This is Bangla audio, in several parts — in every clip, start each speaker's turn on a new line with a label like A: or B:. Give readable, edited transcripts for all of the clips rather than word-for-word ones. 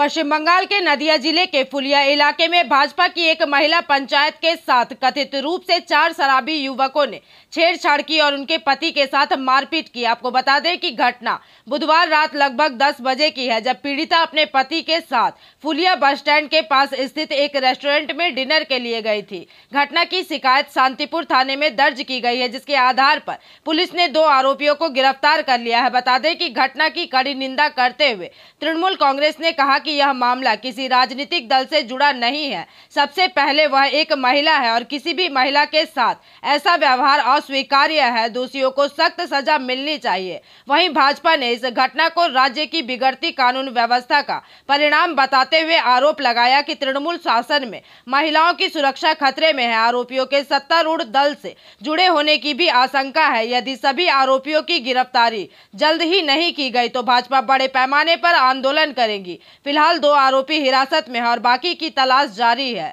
A: पश्चिम बंगाल के नदिया जिले के फुलिया इलाके में भाजपा की एक महिला पंचायत के साथ कथित रूप से 4 शराबी युवकों ने छेड़छाड़ की और उनके पति के साथ मारपीट की। आपको बता दें कि घटना बुधवार रात लगभग 10 बजे की है, जब पीड़िता अपने पति के साथ फुलिया बस स्टैंड के पास स्थित एक रेस्टोरेंट में डिनर के लिए गई थी। घटना की शिकायत शांतिपुर थाने में दर्ज की गई है, जिसके आधार पर पुलिस ने 2 आरोपियों को गिरफ्तार कर लिया है। बता दें कि घटना की कड़ी निंदा करते हुए तृणमूल कांग्रेस ने कहा कि यह मामला किसी राजनीतिक दल से जुड़ा नहीं है। सबसे पहले वह एक महिला है और किसी भी महिला के साथ ऐसा व्यवहार अस्वीकार्य है। दोषियों को सख्त सजा मिलनी चाहिए। वहीं भाजपा ने इस घटना को राज्य की बिगड़ती कानून व्यवस्था का परिणाम बताते हुए आरोप लगाया कि तृणमूल शासन में महिलाओं की सुरक्षा खतरे में है। आरोपियों के सत्तारूढ़ दल से जुड़े होने की भी आशंका है। यदि सभी आरोपियों की गिरफ्तारी जल्द ही नहीं की गई तो भाजपा बड़े पैमाने पर आंदोलन करेगी। फिलहाल 2 आरोपी हिरासत में है और बाकी की तलाश जारी है।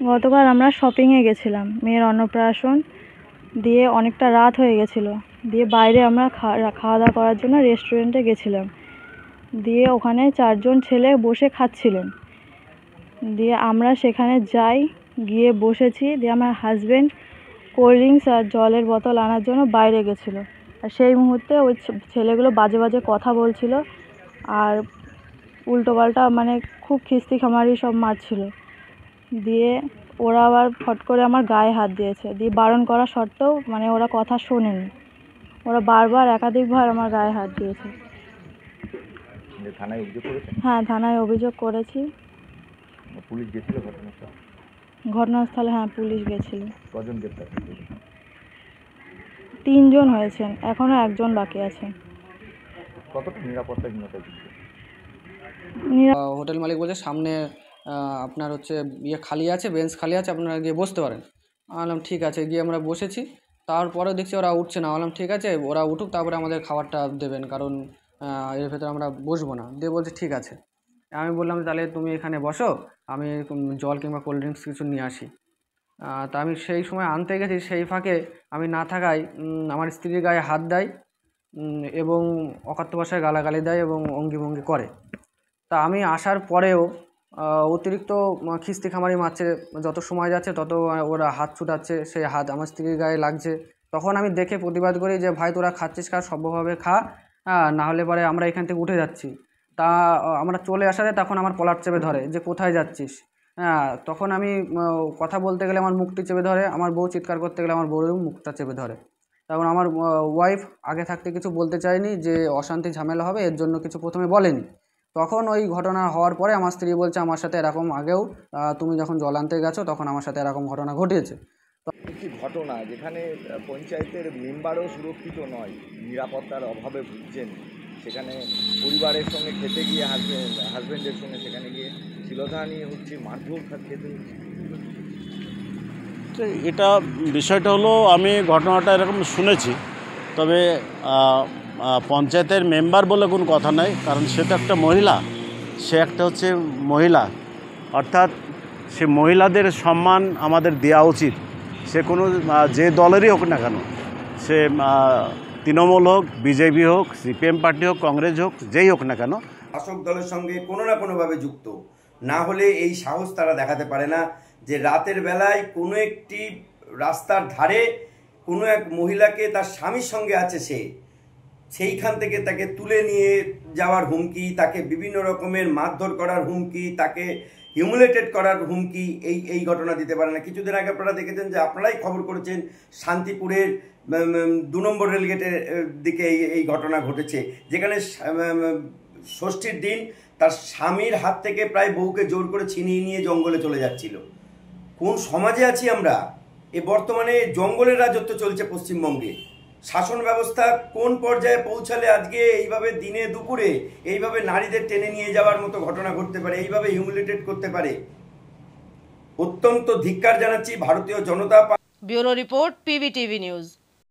B: গতকাল আমরা শপিংয়ে গেছিলাম, মেয়ের অন্নপ্রাশন দিয়ে অনেকটা রাত হয়ে গেছিলো। দিয়ে বাইরে আমরা খাওয়া দাওয়া করার জন্য রেস্টুরেন্টে গেছিলাম। দিয়ে ওখানে 4 জন ছেলে বসে খাচ্ছিলেন। দিয়ে আমরা সেখানে যাই, গিয়ে বসেছি। দিয়ে আমার হাজব্যান্ড কোল্ড ড্রিঙ্কস আর জলের বোতল আনার জন্য বাইরে গেছিলো। আর সেই মুহূর্তে ওই ছেলেগুলো বাজে বাজে কথা বলছিল আর উল্টোপাল্টা মানে খুব খিস্তি খামারি সব মারছিল। দিয়ে ওরা আবার ফট করে আমার গায়ে হাত দিয়েছে। দিয়ে বারণ করা সত্ত্বেও মানে ওরা কথা শোনেনি। ওরা বারবার একাধিকবার আমার গায়ে হাত দিয়েছে। হ্যাঁ, থানায় অভিযোগ করেছি।
C: পুলিশ গেছিল
B: ঘটনাস্থলে? হ্যাঁ, পুলিশ গেছিল।
C: কজন গ্রেফতার হয়েছে?
B: 3 জন হয়েছেন, এখনো 1 জন বাকি আছে।
C: কতটা নিরাপত্তাহীনতা?
D: হোটেল মালিক বলছে সামনে আপনার হচ্ছে খালি আছে, বেঞ্চ খালি আছে, আপনারা গিয়ে বসতে পারেন। বললাম ঠিক আছে। গিয়ে আমরা বসেছি। তারপরে দেখছি ওরা উঠছে না। বললাম ঠিক আছে, ওরা উঠুক, তারপরে আমাদের খাবারটা দেবেন, কারণ এর ভেতরে আমরা বসবো না। দিয়ে বলছে ঠিক আছে। আমি বললাম তাহলে তুমি এখানে বসো, আমি জল কিংবা কোল্ড ড্রিঙ্কস কিছু নিয়ে আসি। তা আমি সেই সময় আনতে গেছি, সেই ফাঁকে আমি না থাকায় আমার স্ত্রীর গায়ে হাত দেয় এবং অকথ্য ভাষায় গালাগালি দেয় এবং অঙ্গি করে। তা আমি আসার পরেও অতিরিক্ত খিস্তি খামারি মারছে। যত সময় যাচ্ছে তত ওরা হাত ছুটাচ্ছে, সেই হাত আমার স্ত্রীর গায়ে লাগছে। তখন আমি দেখে প্রতিবাদ করি যে ভাই তোরা খাচ্ছিস খা, সভ্যভাবে খা, না হলে পরে আমরা এখান থেকে উঠে যাচ্ছি। তা আমরা চলে আসাতে তখন আমার কলার চেপে ধরে যে কোথায় যাচ্ছিস। তখন আমি কথা বলতে গেলে আমার মুখটি চেপে ধরে, আমার বউ চিৎকার করতে গেলে আমার বউয়ের মুখটা চেপে ধরে। তখন আমার ওয়াইফ আগে থাকতে কিছু বলতে চায়নি যে অশান্তি ঝামেলা হবে, এর জন্য কিছু প্রথমে বলেনি। তখন ওই ঘটনা হওয়ার পরে আমার স্ত্রী বলছে আমার সাথে এরকম আগেও তুমি যখন জল আনতে গেছো তখন আমার সাথে এরকম ঘটনা ঘটিয়েছে।
C: একটি ঘটনা যেখানে পঞ্চায়েতের মেম্বারও সুরক্ষিত নয়, নিরাপত্তার অভাবে ভুগছেন, সেখানে পরিবারের সঙ্গে খেতে গিয়ে হাজব্যান্ডের সঙ্গে সেখানে গিয়ে শিলধানি হচ্ছে, মারধর খেতে হচ্ছে।
E: এটা বিষয়টা হলো, আমি ঘটনাটা এরকম শুনেছি, তবে পঞ্চায়েতের মেম্বার বলে কোনো কথা নাই, কারণ সে তো একটা মহিলা, সে একটা হচ্ছে মহিলা, অর্থাৎ সে মহিলাদের সম্মান আমাদের দেওয়া উচিত। সে কোনো যে দলেরই হোক না কেন, সে তৃণমূল হোক, বিজেপি হোক, সিপিএম পার্টি হোক, কংগ্রেস হোক, যেই হোক না কেন,
F: শাসক দলের সঙ্গে কোনো না কোনোভাবে যুক্ত না হলে এই সাহস তারা দেখাতে পারে না যে রাতের বেলায় কোনো একটি রাস্তার ধারে কোনো এক মহিলাকে তার স্বামীর সঙ্গে আছে, সেইখান থেকে তাকে তুলে নিয়ে যাওয়ার হুমকি, তাকে বিভিন্ন রকমের মারধর করার হুমকি, তাকে হিউমিলেটেড করার হুমকি এই ঘটনা দিতে পারে না। কিছুদিন আগে আপনারা দেখেছেন যে আপনারাই খবর করেছেন শান্তিপুরের 2 নম্বর রেলগেটের দিকে এই ঘটনা ঘটেছে, যেখানে ষষ্ঠীর দিন তার স্বামীর হাত থেকে প্রায় বউকে জোর করে ছিনিয়ে নিয়ে জঙ্গলে চলে যাচ্ছিল। কোন সমাজে আছি আমরা? বর্তমানে জঙ্গলের রাজত্ব চলছে পশ্চিমবঙ্গে। শাসন ব্যবস্থা কোন পর্যায়ে পৌঁছালে আজকে এইভাবে দিনে দুপুরে এইভাবে নারীদের টেনে নিয়ে যাওয়ার মতো ঘটনা ঘটতে পারে, এইভাবে হিউমিলেটেড করতে পারে? অত্যন্ত ধিক্কার জানাচ্ছি Bharatiya Janata party.
A: Bureau report, PVTV news.